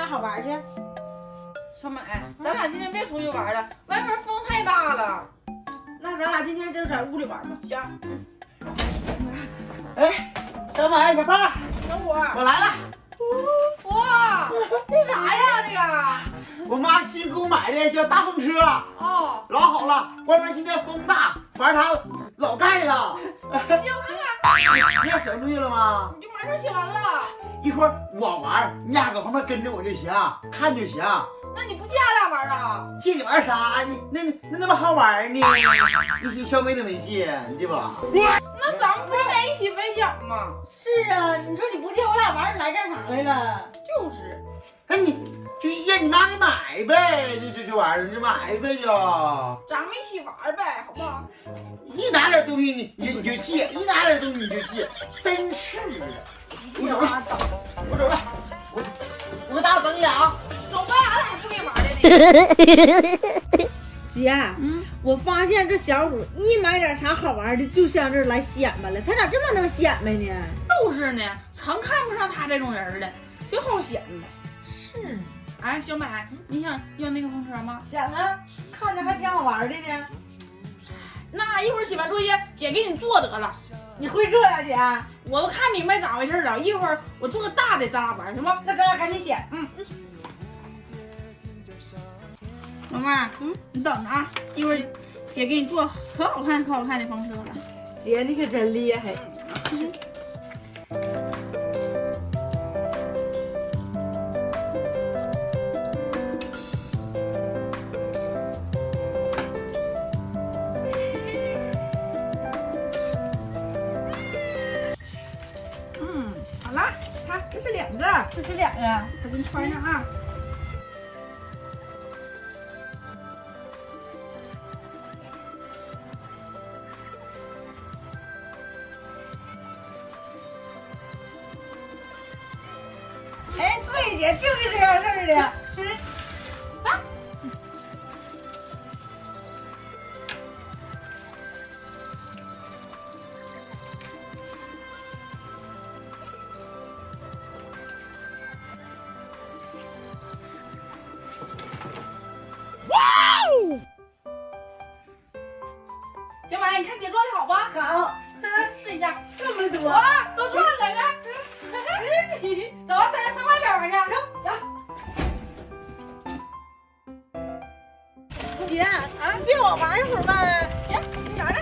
哪好玩去？小美，咱俩今天别出去玩了，外面风太大了。那咱俩今天就在屋里玩吧。行。哎，小美、小胖，小虎，我来了。哇，这啥呀？这个？我妈新给我买的叫大风车，哦，老好了。外面今天风大，反正它老盖了。你先看看，你要选东西了吗？你就马上写完了。一会儿我玩，你俩搁旁边跟着我就行，看就行。那你不借俺俩玩啊？借你玩啥？你那么好玩呢？你小美都没借，对吧？那咱们可以在一起分享嘛。是啊，你说你不借我俩玩，你来干啥来了？就是，那你就让你妈给买呗，就玩儿，就买呗就。咱们一起玩呗，好不好？一拿点东西你就借，一拿点东西你就借，真是的。我走了，我走了，我大等你啊。走吧，俺俩还不给玩的呢。姐，我发现这小虎一买点啥好玩的，就上这儿来显摆了。他咋这么能显摆呢？就是呢，常看不上他这种人的，就好显摆。是。哎，小美，你想要那个风车吗？想啊，看着还挺好玩的呢。那一会儿写完作业，姐给你做得了。你会做呀，姐？我都看明白咋回事了。一会儿我做个大的，咱俩玩行吗？那咱俩赶紧写。老妹儿，你等着啊，一会儿姐给你做可好看的风车了。姐，你可真厉害。好了，看这是两个，这是两个，我给你穿上啊。哎，对，姐就是这样式儿的。啊，小美，你看姐做的好吧？好，试一下。这么多。哇，都转了个。走啊，咱俩上外边玩去。走。姐，借我玩一会儿吧。行，你拿着。